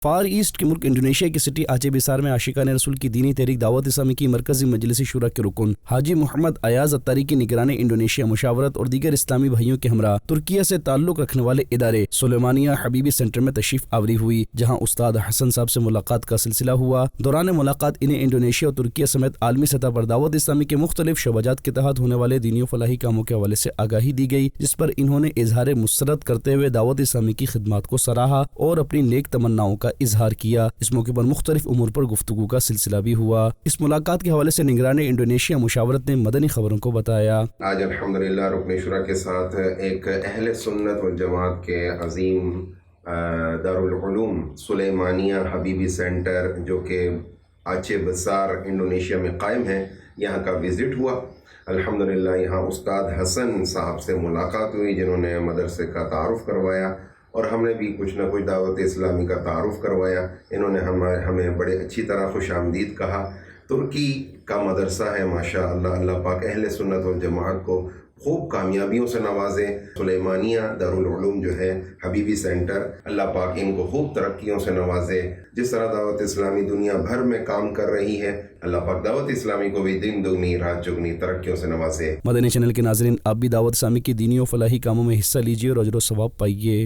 For asset کے ملک Indonesia کی city آچے بسار میں عاشقان رسول کی دینی تحریک دعوت اسلامی کی مرکزی مجلس شورا کے رکن حاجی محمد ایاز اتاری کی نگرانی انڈونیشیا مشاورت اور دیگر اسلامی بھائیوں کے ہمراہ ترکیہ سے تعلق رکھنے والے ادارے سلیمانیہ حبیبی سینٹر میں تشریف آوری ہوئی، جہاں استاد حسن صاحب سے ملاقات کا سلسلہ ہوا۔ دوران ملاقات انہیں انڈونیشیا اور ترکیہ سمیت عالمی سطح پر دعوت اسلامی کے مختلف شعبات کے تحت ہونے والے دینی و فلاحی کاموں کے حوالے سے آگاہی دی گئی، جس پر انہوں نے اظہار مسرت کرتے ہوئے دعوت اسلامی کی خدمات کو سراہا اور اپنی نیک تمناؤں کا اظہار کیا۔ اس موقع پر مختلف امور پر گفتگو کا سلسلہ بھی ہوا۔ اس ملاقات کے حوالے سے نگران انڈونیشیا مشاورت نے مدنی خبروں کو بتایا۔ آج الحمدللہ رکن شورا کے ساتھ ایک اہل سنت والجماعت کے عظیم دارالعلوم سلیمانیہ حبیبی سینٹر جو کہ آچے بسار انڈونیشیا میں قائم ہے، یہاں کا وزٹ ہوا۔ الحمدللہ یہاں استاد حسن صاحب سے ملاقات ہوئی، جنہوں نے مدرسے کا تعارف کروایا اور ہم نے بھی کچھ نہ کچھ دعوت اسلامی کا تعارف کروایا۔ انہوں نے ہمیں بڑے اچھی طرح خوش آمدید کہا۔ ترکی کا مدرسہ ہے ماشاء اللہ، اللہ پاک اہل سنت والجماعت کو خوب کامیابیوں سے نوازے۔ سلیمانیہ دارالعلوم جو ہے حبیبی سینٹر، اللہ پاک ان کو خوب ترقیوں سے نوازے۔ جس طرح دعوت اسلامی دنیا بھر میں کام کر رہی ہے، اللہ پاک دعوت اسلامی کو بھی دن دگنی رات چگنی ترقیوں سے نوازے۔ مدنی چینل کے ناظرین، آپ بھی دعوت اسلامی کی دینی و فلاحی کاموں میں حصہ لیجیے اور اجر و ثواب پائیے۔